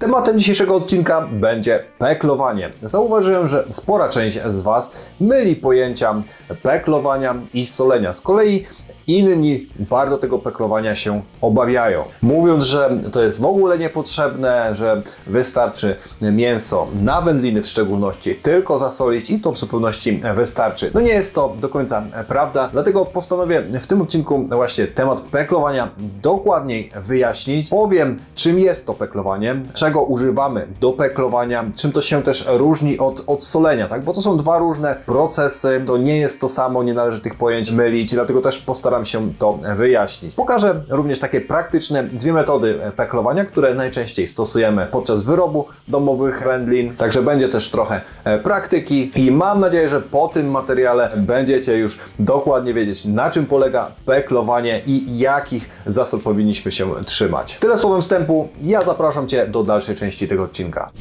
Tematem dzisiejszego odcinka będzie peklowanie. Zauważyłem, że spora część z Was myli pojęcia peklowania i solenia. Z kolei inni bardzo tego peklowania się obawiają, mówiąc, że to jest w ogóle niepotrzebne, że wystarczy mięso na wędliny w szczególności tylko zasolić i to w zupełności wystarczy. No nie jest to do końca prawda, dlatego postanowię w tym odcinku właśnie temat peklowania dokładniej wyjaśnić. Powiem, czym jest to peklowanie, czego używamy do peklowania, czym to się też różni od solenia, tak? Bo to są dwa różne procesy, to nie jest to samo, nie należy tych pojęć mylić, dlatego też postaram się to wyjaśnić. Pokażę również takie praktyczne dwie metody peklowania, które najczęściej stosujemy podczas wyrobu domowych wędlin. Także będzie też trochę praktyki i mam nadzieję, że po tym materiale będziecie już dokładnie wiedzieć, na czym polega peklowanie i jakich zasad powinniśmy się trzymać. Tyle słowem wstępu, ja zapraszam Cię do dalszej części tego odcinka.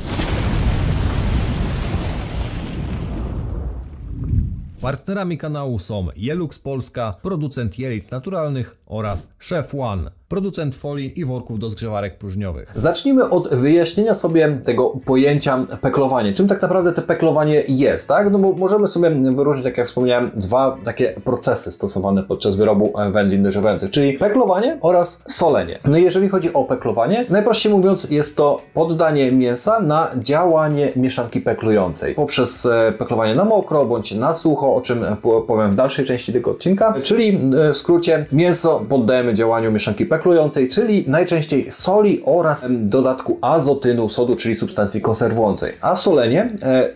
Partnerami kanału są Jelux Polska, producent jelic naturalnych oraz Chef One, producent folii i worków do zgrzewarek próżniowych. Zacznijmy od wyjaśnienia sobie tego pojęcia peklowanie. Czym tak naprawdę to peklowanie jest, tak? No bo możemy sobie wyróżnić, jak ja wspomniałem, dwa takie procesy stosowane podczas wyrobu wędlin dojrzewających, czyli peklowanie oraz solenie. No i jeżeli chodzi o peklowanie, najprościej mówiąc, jest to poddanie mięsa na działanie mieszanki peklującej poprzez peklowanie na mokro bądź na sucho, o czym powiem w dalszej części tego odcinka, czyli w skrócie mięso poddajemy działaniu mieszanki peklującej, czyli najczęściej soli oraz dodatku azotynu, sodu, czyli substancji konserwującej. A solenie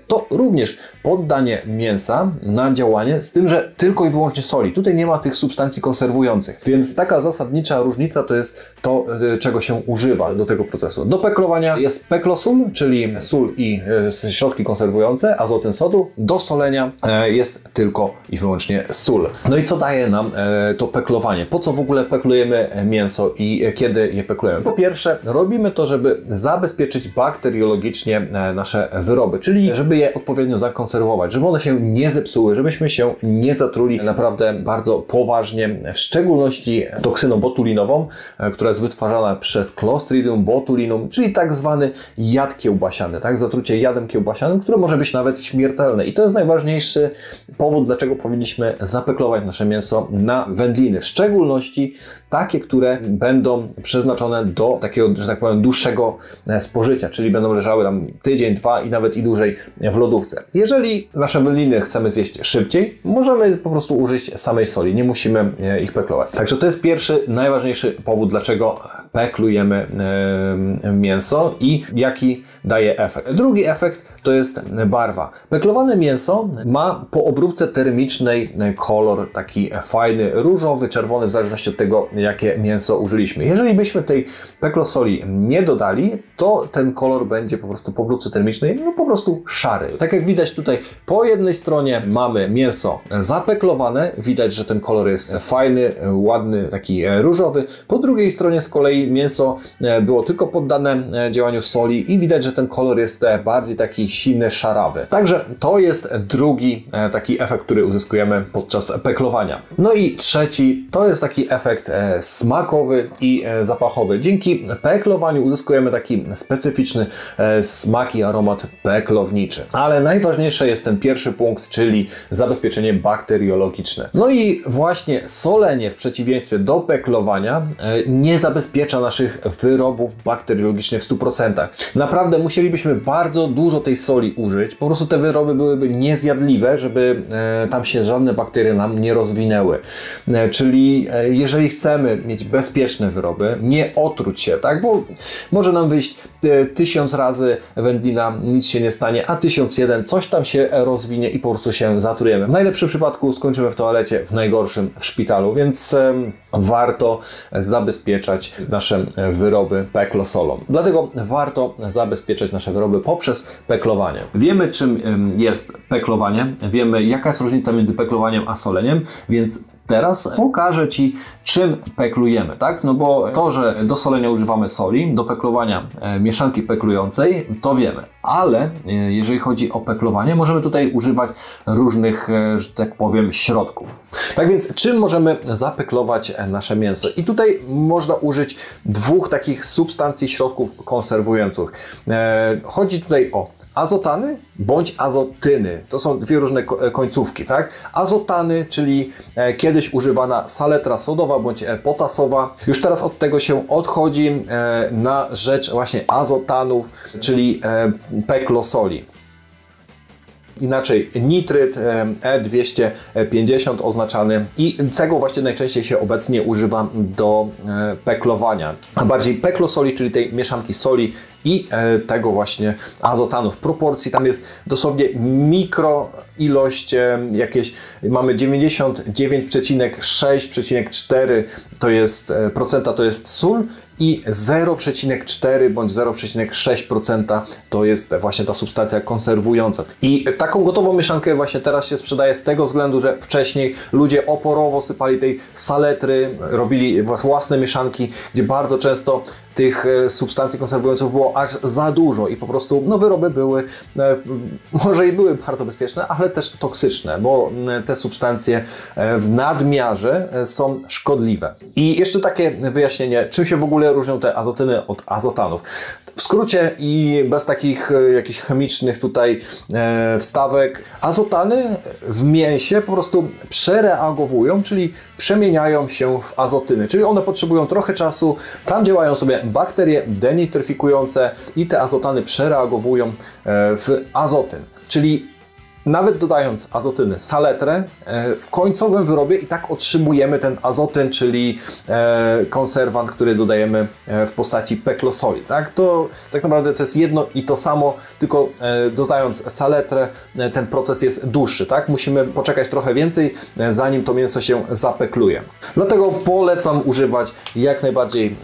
to również poddanie mięsa na działanie, z tym, że tylko i wyłącznie soli. Tutaj nie ma tych substancji konserwujących, więc taka zasadnicza różnica to jest to, czego się używa do tego procesu. Do peklowania jest peklosul, czyli sól i środki konserwujące, azotyn sodu. Do solenia jest tylko i wyłącznie sól. No i co daje nam to peklowanie? Po co w ogóle peklujemy mięso i kiedy je peklujemy? Po pierwsze, robimy to, żeby zabezpieczyć bakteriologicznie nasze wyroby, czyli żeby je odpowiednio zakonserwować, żeby one się nie zepsuły, żebyśmy się nie zatruli naprawdę bardzo poważnie, w szczególności toksyną botulinową, która jest wytwarzana przez Clostridium botulinum, czyli tak zwany jad kiełbasiany, tak? Zatrucie jadem kiełbasianym, które może być nawet śmiertelne. I to jest najważniejszy powód, dlaczego powinniśmy zapeklować nasze mięso na wędliny, w szczególności takie, które będą przeznaczone do takiego, że tak powiem, dłuższego spożycia, czyli będą leżały tam tydzień, dwa i nawet i dłużej w lodówce. Jeżeli nasze wędliny chcemy zjeść szybciej, możemy po prostu użyć samej soli, nie musimy ich peklować. Także to jest pierwszy, najważniejszy powód, dlaczego peklujemy mięso i jaki daje efekt. Drugi efekt to jest barwa. Peklowane mięso ma po obróbce termicznej kolor taki fajny, różowy, czerwony, w zależności od tego, jakie mięso użyliśmy. Jeżeli byśmy tej peklosoli nie dodali, to ten kolor będzie po prostu po obróbce termicznej no po prostu szary. Tak jak widać tutaj po jednej stronie mamy mięso zapeklowane, widać, że ten kolor jest fajny, ładny, taki różowy. Po drugiej stronie z kolei mięso było tylko poddane działaniu soli i widać, że ten kolor jest bardziej taki silny, szarawy. Także to jest drugi taki efekt, który uzyskujemy podczas peklowania. No i trzeci to jest taki efekt smakowy i zapachowy. Dzięki peklowaniu uzyskujemy taki specyficzny smak i aromat peklowniczy. Ale najważniejszy jest ten pierwszy punkt, czyli zabezpieczenie bakteriologiczne. No i właśnie solenie w przeciwieństwie do peklowania nie zabezpiecza naszych wyrobów bakteriologicznie w 100%. Naprawdę musielibyśmy bardzo dużo tej soli użyć. Po prostu te wyroby byłyby niezjadliwe, żeby tam się żadne bakterie nam nie rozwinęły. Czyli jeżeli chcemy mieć bezpieczne wyroby, nie otruć się, tak? Bo może nam wyjść 1000 razy wędlina, nic się nie stanie, a 1001 coś tam się rozwinie i po prostu się zatrujemy. W najlepszym przypadku skończymy w toalecie, w najgorszym w szpitalu, więc warto zabezpieczać nasze wyroby peklosolą. Dlatego warto zabezpieczać nasze wyroby poprzez peklowanie. Wiemy, czym jest peklowanie, wiemy, jaka jest różnica między peklowaniem a soleniem, więc Teraz pokażę Ci, czym peklujemy, tak? No bo to, że do solenia używamy soli, do peklowania mieszanki peklującej, to wiemy. Ale jeżeli chodzi o peklowanie, możemy tutaj używać różnych, że tak powiem, środków. Tak więc, czym możemy zapeklować nasze mięso? I tutaj można użyć dwóch takich substancji, środków konserwujących. Chodzi tutaj o azotany bądź azotyny. To są dwie różne końcówki, tak? Azotany, czyli kiedyś używana saletra sodowa bądź potasowa. Już teraz od tego się odchodzi na rzecz właśnie azotanów, czyli peklosoli. Inaczej nitryt E250 oznaczany i tego właśnie najczęściej się obecnie używa do peklowania. A bardziej peklosoli, czyli tej mieszanki soli i tego właśnie azotanu. W proporcji tam jest dosłownie mikro ilość jakieś, mamy 99,6,4 to jest procenta, to jest sól i 0,4 bądź 0,6% to jest właśnie ta substancja konserwująca. I taką gotową mieszankę właśnie teraz się sprzedaje z tego względu, że wcześniej ludzie oporowo sypali tej saletry, robili własne mieszanki, gdzie bardzo często tych substancji konserwujących było aż za dużo i po prostu no, wyroby były, może i były bardzo bezpieczne, ale też toksyczne, bo te substancje w nadmiarze są szkodliwe. I jeszcze takie wyjaśnienie, czym się w ogóle różnią te azotyny od azotanów. W skrócie i bez takich jakichś chemicznych tutaj wstawek, azotany w mięsie po prostu przereagowują, czyli przemieniają się w azotyny, czyli one potrzebują trochę czasu, tam działają sobie bakterie denitryfikujące i te azotany przereagowują w azotyn, czyli nawet dodając azotyny, saletrę, w końcowym wyrobie i tak otrzymujemy ten azotyn, czyli konserwant, który dodajemy w postaci peklosoli. Tak? To tak naprawdę to jest jedno i to samo, tylko dodając saletrę ten proces jest dłuższy. Tak? Musimy poczekać trochę więcej, zanim to mięso się zapekluje. Dlatego polecam używać jak najbardziej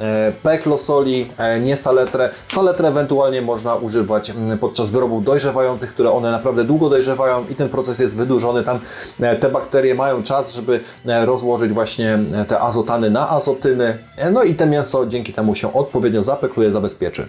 peklosoli, nie saletrę. Saletrę ewentualnie można używać podczas wyrobów dojrzewających, które one naprawdę długo dojrzewają i ten proces jest wydłużony. Tam te bakterie mają czas, żeby rozłożyć właśnie te azotany na azotyny. No i to mięso dzięki temu się odpowiednio zapekluje, zabezpieczy.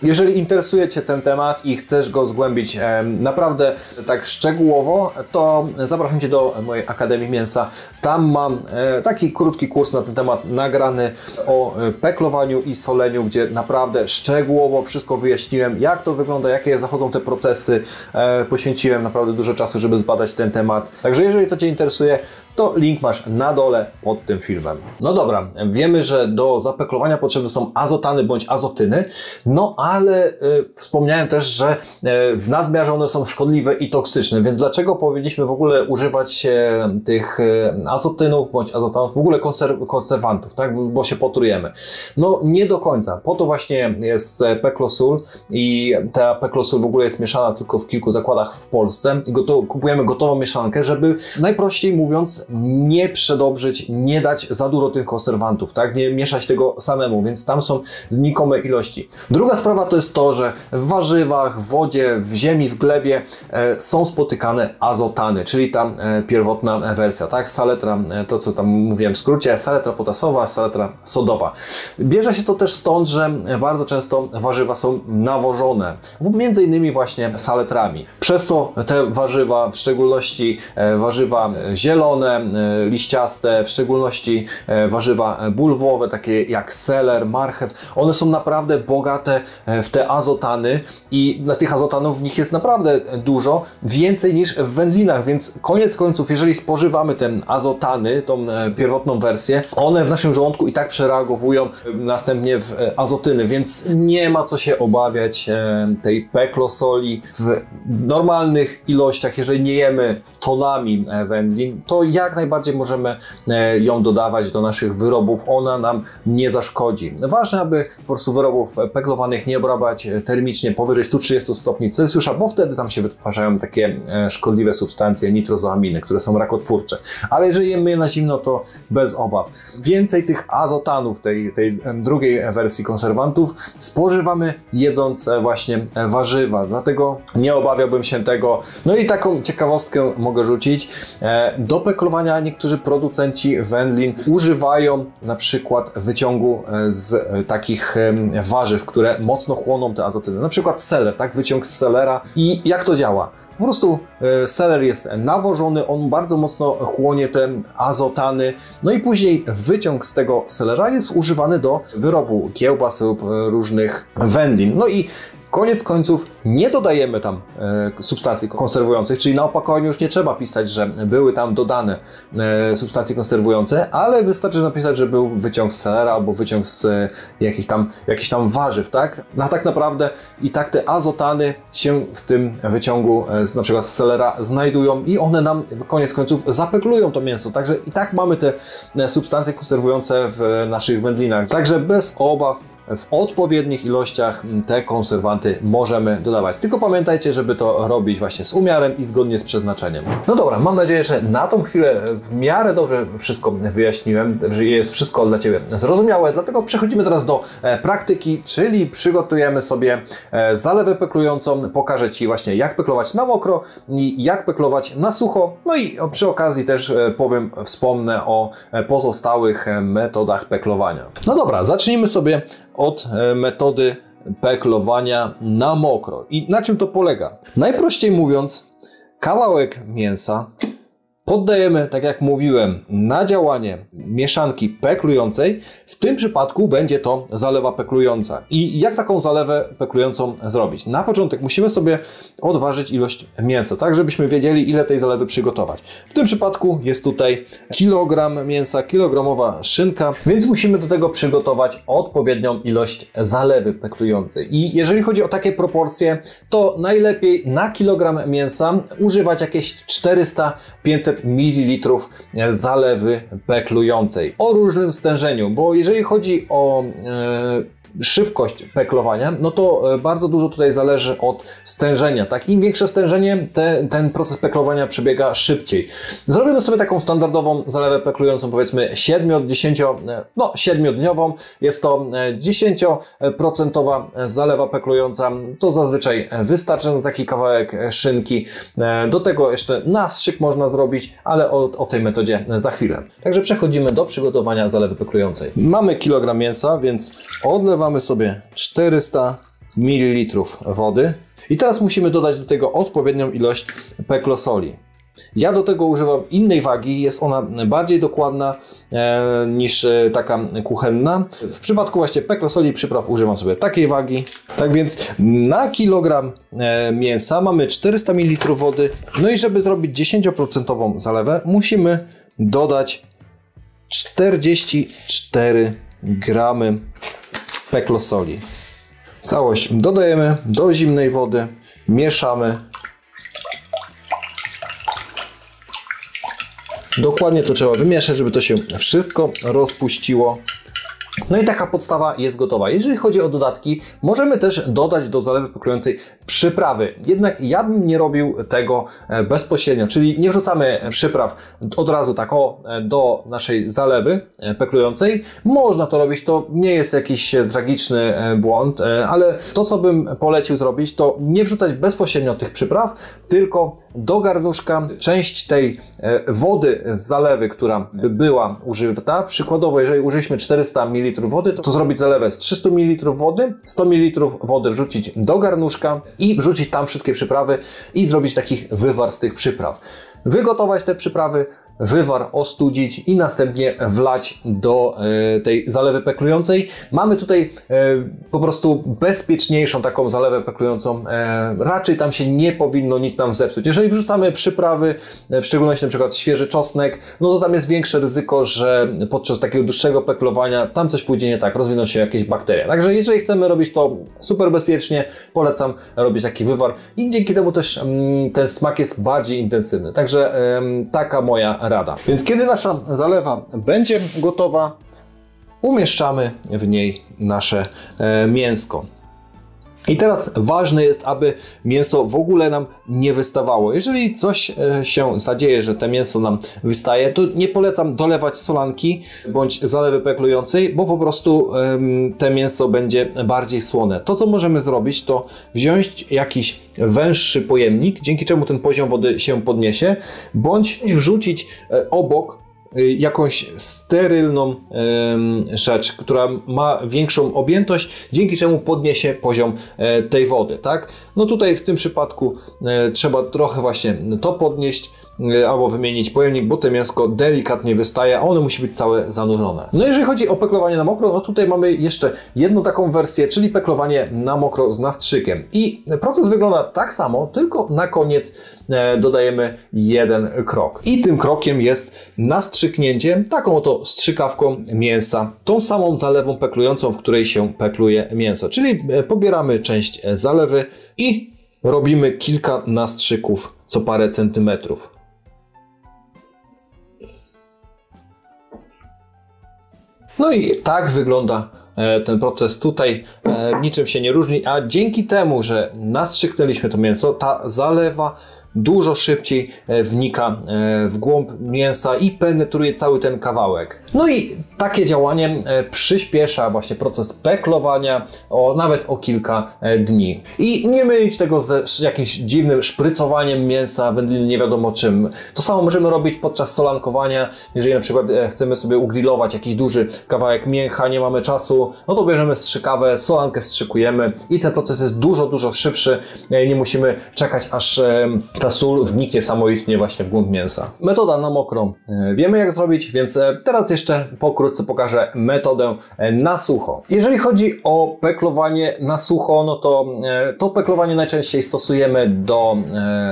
Jeżeli interesuje Cię ten temat i chcesz go zgłębić naprawdę tak szczegółowo, to zapraszam Cię do mojej Akademii Mięsa. Tam mam taki krótki kurs na ten temat nagrany o peklowaniu i soleniu, gdzie naprawdę szczegółowo wszystko wyjaśniłem, jak to wygląda, jakie zachodzą te procesy. Poświęciłem naprawdę dużo czasu, żeby zbadać ten temat. Także jeżeli to Cię interesuje, to link masz na dole pod tym filmem. No dobra, wiemy, że do zapeklowania potrzebne są azotany bądź azotyny, no ale wspomniałem też, że w nadmiarze one są szkodliwe i toksyczne, więc dlaczego powinniśmy w ogóle używać tych azotynów bądź azotanów, w ogóle konserwantów, tak? Bo się potrujemy. No nie do końca. Po to właśnie jest peklosól i ta peklosól w ogóle jest mieszana tylko w kilku zakładach w Polsce i kupujemy gotową mieszankę, żeby najprościej mówiąc nie przedobrzyć, nie dać za dużo tych konserwantów, tak? Nie mieszać tego samemu, więc tam są znikome ilości. Druga sprawa to jest to, że w warzywach, w wodzie, w ziemi, w glebie są spotykane azotany, czyli ta pierwotna wersja, tak? Saletra, to co tam mówiłem w skrócie, saletra potasowa, saletra sodowa. Bierze się to też stąd, że bardzo często warzywa są nawożone, między innymi właśnie saletrami. Przez to te warzywa, w szczególności warzywa zielone, liściaste, w szczególności warzywa bulwowe, takie jak seler, marchew, one są naprawdę bogate w te azotany i na tych azotanów w nich jest naprawdę dużo, więcej niż w wędlinach, więc koniec końców, jeżeli spożywamy te azotany, tą pierwotną wersję, one w naszym żołądku i tak przereagowują następnie w azotyny, więc nie ma co się obawiać tej peklosoli w normalnych ilościach. Jeżeli nie jemy tonami wędlin, to jak najbardziej możemy ją dodawać do naszych wyrobów, ona nam nie zaszkodzi. Ważne, aby po prostu wyrobów peklowanych nie obrabiać termicznie powyżej 130 stopni Celsjusza, bo wtedy tam się wytwarzają takie szkodliwe substancje, nitrozoaminy, które są rakotwórcze. Ale jeżeli jemy je na zimno, to bez obaw. Więcej tych azotanów, tej drugiej wersji konserwantów spożywamy jedząc właśnie warzywa, dlatego nie obawiałbym się tego. No i taką ciekawostkę mogę rzucić. Do peklowania peklowania niektórzy producenci wędlin używają na przykład wyciągu z takich warzyw, które mocno chłoną te azotyny. Na przykład seler, tak? Wyciąg z selera. I jak to działa? Po prostu seler jest nawożony, on bardzo mocno chłonie te azotany, no i później wyciąg z tego selera jest używany do wyrobu kiełbas lub różnych wędlin. No i koniec końców nie dodajemy tam substancji konserwujących, czyli na opakowaniu już nie trzeba pisać, że były tam dodane substancje konserwujące, ale wystarczy napisać, że był wyciąg z selera albo wyciąg z jakichś tam warzyw, tak? No tak naprawdę i tak te azotany się w tym wyciągu na przykład z selera znajdują i one nam koniec końców zapeklują to mięso, także i tak mamy te substancje konserwujące w naszych wędlinach, także bez obaw w odpowiednich ilościach te konserwanty możemy dodawać. Tylko pamiętajcie, żeby to robić właśnie z umiarem i zgodnie z przeznaczeniem. No dobra, mam nadzieję, że na tą chwilę w miarę dobrze wszystko wyjaśniłem, że jest wszystko dla Ciebie zrozumiałe, dlatego przechodzimy teraz do praktyki, czyli przygotujemy sobie zalewę peklującą. Pokażę Ci właśnie, jak peklować na mokro i jak peklować na sucho. No i przy okazji też wspomnę o pozostałych metodach peklowania. No dobra, zacznijmy sobie od metody peklowania na mokro. I na czym to polega? Najprościej mówiąc, kawałek mięsa poddajemy, tak jak mówiłem, na działanie mieszanki peklującej. W tym przypadku będzie to zalewa peklująca. I jak taką zalewę peklującą zrobić? Na początek musimy sobie odważyć ilość mięsa, tak żebyśmy wiedzieli, ile tej zalewy przygotować. W tym przypadku jest tutaj kilogram mięsa, kilogramowa szynka, więc musimy do tego przygotować odpowiednią ilość zalewy peklującej. I jeżeli chodzi o takie proporcje, to najlepiej na kilogram mięsa używać jakieś 400-500 ml zalewy peklującej o różnym stężeniu, bo jeżeli chodzi o szybkość peklowania, no to bardzo dużo tutaj zależy od stężenia. Tak? Im większe stężenie, ten proces peklowania przebiega szybciej. Zrobimy sobie taką standardową zalewę peklującą, powiedzmy 7-dniową. Jest to 10% zalewa peklująca. To zazwyczaj wystarczy na taki kawałek szynki. Do tego jeszcze nastrzyk można zrobić, ale o tej metodzie za chwilę. Także przechodzimy do przygotowania zalewy peklującej. Mamy kilogram mięsa, więc odlewamy sobie 400 ml wody i teraz musimy dodać do tego odpowiednią ilość peklosoli. Ja do tego używam innej wagi, jest ona bardziej dokładna niż taka kuchenna. W przypadku właśnie peklosoli i przypraw używam sobie takiej wagi. Tak więc na kilogram mięsa mamy 400 ml wody. No i żeby zrobić 10% zalewę, musimy dodać 44 gramy peklosoli. Całość dodajemy do zimnej wody, mieszamy. Dokładnie to trzeba wymieszać, żeby to się wszystko rozpuściło. No i taka podstawa jest gotowa. Jeżeli chodzi o dodatki, możemy też dodać do zalewy peklującej przyprawy. Jednak ja bym nie robił tego bezpośrednio, czyli nie wrzucamy przypraw od razu tak do naszej zalewy peklującej. Można to robić, to nie jest jakiś tragiczny błąd, ale to, co bym polecił zrobić, to nie wrzucać bezpośrednio tych przypraw, tylko do garnuszka część tej wody z zalewy, która była użyta. Przykładowo, jeżeli użyliśmy 400 ml wody, to zrobić zalewę z 300 ml wody, 100 ml wody wrzucić do garnuszka i wrzucić tam wszystkie przyprawy i zrobić taki wywar z tych przypraw. Wygotować te przyprawy, wywar ostudzić i następnie wlać do tej zalewy peklującej. Mamy tutaj po prostu bezpieczniejszą taką zalewę peklującą. Raczej tam się nie powinno nic nam zepsuć. Jeżeli wrzucamy przyprawy, w szczególności na przykład świeży czosnek, no to tam jest większe ryzyko, że podczas takiego dłuższego peklowania tam coś pójdzie nie tak, rozwiną się jakieś bakterie. Także jeżeli chcemy robić to super bezpiecznie, polecam robić taki wywar i dzięki temu też ten smak jest bardziej intensywny. Także taka moja rada. Więc kiedy nasza zalewa będzie gotowa, umieszczamy w niej nasze mięsko. I teraz ważne jest, aby mięso w ogóle nam nie wystawało. Jeżeli coś się zadzieje, że to mięso nam wystaje, to nie polecam dolewać solanki bądź zalewy peklującej, bo po prostu to mięso będzie bardziej słone. To, co możemy zrobić, to wziąć jakiś węższy pojemnik, dzięki czemu ten poziom wody się podniesie, bądź wrzucić obok jakąś sterylną rzecz, która ma większą objętość, dzięki czemu podniesie poziom tej wody, tak? No tutaj w tym przypadku trzeba trochę właśnie to podnieść, albo wymienić pojemnik, bo to mięsko delikatnie wystaje, a ono musi być całe zanurzone. No jeżeli chodzi o peklowanie na mokro, no tutaj mamy jeszcze jedną taką wersję, czyli peklowanie na mokro z nastrzykiem. I proces wygląda tak samo, tylko na koniec dodajemy jeden krok. I tym krokiem jest nastrzyknięcie taką oto strzykawką mięsa, tą samą zalewą peklującą, w której się pekluje mięso. Czyli pobieramy część zalewy i robimy kilka nastrzyków co parę centymetrów. No i tak wygląda ten proces tutaj, niczym się nie różni, a dzięki temu, że nastrzyknęliśmy to mięso, ta zalewa dużo szybciej wnika w głąb mięsa i penetruje cały ten kawałek. No i takie działanie przyspiesza właśnie proces peklowania nawet o kilka dni. I nie mylić tego z jakimś dziwnym szprycowaniem mięsa, wędliny, nie wiadomo czym. To samo możemy robić podczas solankowania. Jeżeli na przykład chcemy sobie ugrillować jakiś duży kawałek mięcha, nie mamy czasu, no to bierzemy strzykawę, solankę wstrzykujemy i ten proces jest dużo szybszy. Nie musimy czekać, aż ta sól wniknie samoistnie właśnie w głąb mięsa. Metoda na mokro wiemy jak zrobić, więc teraz jeszcze pokrótce pokażę metodę na sucho. Jeżeli chodzi o peklowanie na sucho, no to to peklowanie najczęściej stosujemy do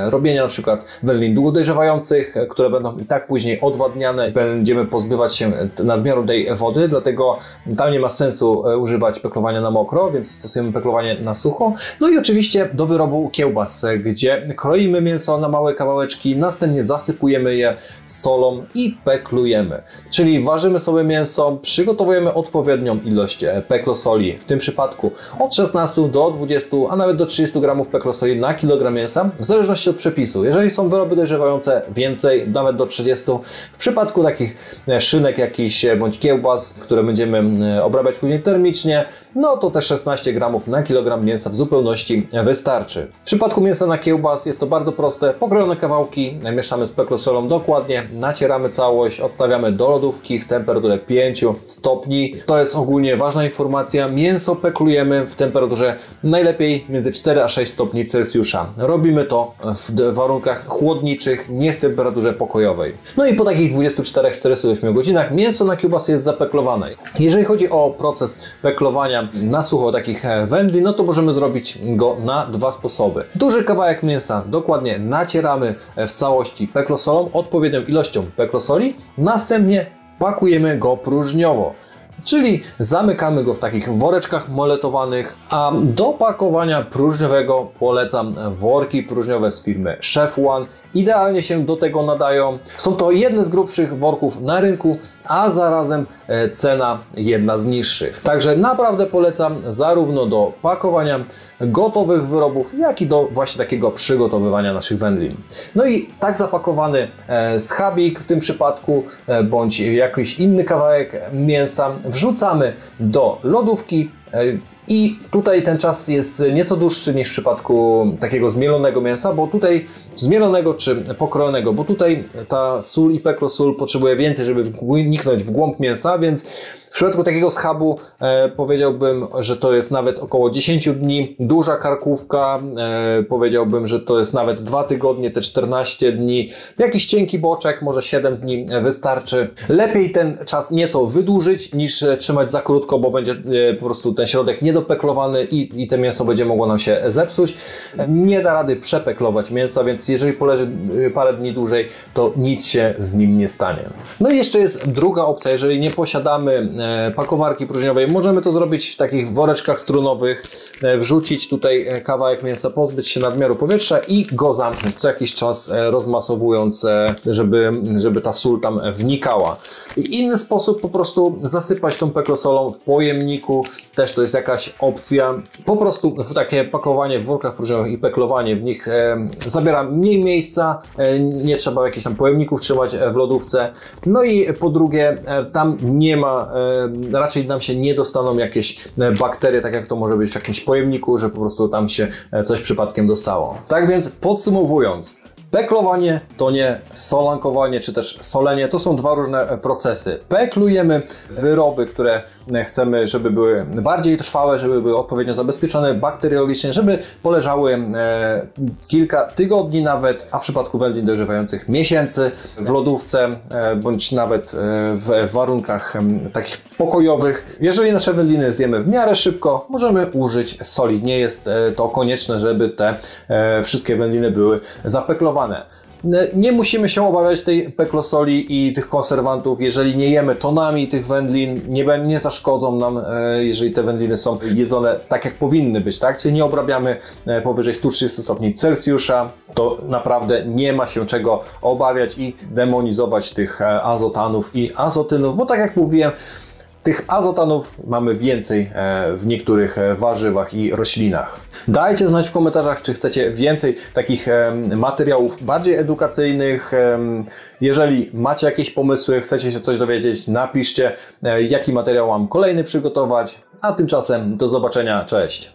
robienia na przykład wędlin długo dojrzewających, które będą i tak później odwadniane. Będziemy pozbywać się nadmiaru tej wody, dlatego tam nie ma sensu używać peklowania na mokro, więc stosujemy peklowanie na sucho. No i oczywiście do wyrobu kiełbas, gdzie kroimy mięso na małe kawałeczki, następnie zasypujemy je solą i peklujemy. Czyli ważymy sobie mięso, przygotowujemy odpowiednią ilość peklosoli, w tym przypadku od 16 do 20, a nawet do 30 g peklosoli na kilogram mięsa, w zależności od przepisu. Jeżeli są wyroby dojrzewające, więcej, nawet do 30. W przypadku takich szynek jakichś bądź kiełbas, które będziemy obrabiać później termicznie, no to te 16 g na kilogram mięsa w zupełności wystarczy. W przypadku mięsa na kiełbas jest to bardzo proste. Pokrojone kawałki mieszamy z peklosolą dokładnie, nacieramy całość, odstawiamy do lodówki w temperaturę 5 stopni. To jest ogólnie ważna informacja. Mięso peklujemy w temperaturze najlepiej między 4 a 6 stopni Celsjusza. Robimy to w warunkach chłodniczych, nie w temperaturze pokojowej. No i po takich 24-48 godzinach mięso na kiełbasy jest zapeklowane. Jeżeli chodzi o proces peklowania na sucho takich wędlin, no to możemy zrobić go na dwa sposoby. Duży kawałek mięsa dokładnie nacieramy w całości peklosolą, odpowiednią ilością peklosoli, następnie pakujemy go próżniowo. Czyli zamykamy go w takich woreczkach moletowanych, a do pakowania próżniowego polecam worki próżniowe z firmy Chef One. Idealnie się do tego nadają. Są to jedne z grubszych worków na rynku, a zarazem cena jedna z niższych. Także naprawdę polecam zarówno do pakowania gotowych wyrobów, jak i do właśnie takiego przygotowywania naszych wędlin. No i tak zapakowany schabik w tym przypadku, bądź jakiś inny kawałek mięsa wrzucamy do lodówki. I tutaj ten czas jest nieco dłuższy niż w przypadku takiego zmielonego mięsa, bo tutaj zmielonego czy pokrojonego, bo tutaj ta sól i peklosól potrzebuje więcej, żeby wniknąć w głąb mięsa, więc w przypadku takiego schabu powiedziałbym, że to jest nawet około 10 dni. Duża karkówka, powiedziałbym, że to jest nawet 2 tygodnie, te 14 dni. Jakiś cienki boczek, może 7 dni wystarczy. Lepiej ten czas nieco wydłużyć niż trzymać za krótko, bo będzie po prostu ten środek niedopeklowany i to mięso będzie mogło nam się zepsuć. Nie da rady przepeklować mięsa, więc jeżeli poleży parę dni dłużej, to nic się z nim nie stanie. No i jeszcze jest druga opcja, jeżeli nie posiadamy pakowarki próżniowej. Możemy to zrobić w takich woreczkach strunowych, wrzucić tutaj kawałek mięsa, pozbyć się nadmiaru powietrza i go zamknąć co jakiś czas, rozmasowując, żeby ta sól tam wnikała. I inny sposób, po prostu zasypać tą peklosolą w pojemniku, też to jest jakaś opcja. Po prostu takie pakowanie w workach próżniowych i peklowanie w nich zabiera mniej miejsca, nie trzeba jakichś tam pojemników trzymać w lodówce. No i po drugie, tam nie ma, raczej nam się nie dostaną jakieś bakterie, tak jak to może być w jakimś pojemniku, że po prostu tam się coś przypadkiem dostało. Tak więc podsumowując, peklowanie to nie solankowanie czy też solenie, to są dwa różne procesy. Peklujemy wyroby, które chcemy, żeby były bardziej trwałe, żeby były odpowiednio zabezpieczone bakteriologicznie, żeby poleżały kilka tygodni nawet, a w przypadku wędlin dojrzewających miesięcy w lodówce bądź nawet w warunkach takich pokojowych. Jeżeli nasze wędliny zjemy w miarę szybko, możemy użyć soli. Nie jest to konieczne, żeby te wszystkie wędliny były zapeklowane. Nie musimy się obawiać tej peklosoli i tych konserwantów. Jeżeli nie jemy tonami tych wędlin, nie zaszkodzą nam, jeżeli te wędliny są jedzone tak, jak powinny być, tak? Czyli nie obrabiamy powyżej 130 stopni Celsjusza, to naprawdę nie ma się czego obawiać i demonizować tych azotanów i azotynów, bo tak jak mówiłem, tych azotanów mamy więcej w niektórych warzywach i roślinach. Dajcie znać w komentarzach, czy chcecie więcej takich materiałów bardziej edukacyjnych. Jeżeli macie jakieś pomysły, chcecie się coś dowiedzieć, napiszcie, jaki materiał mam kolejny przygotować. A tymczasem do zobaczenia, cześć!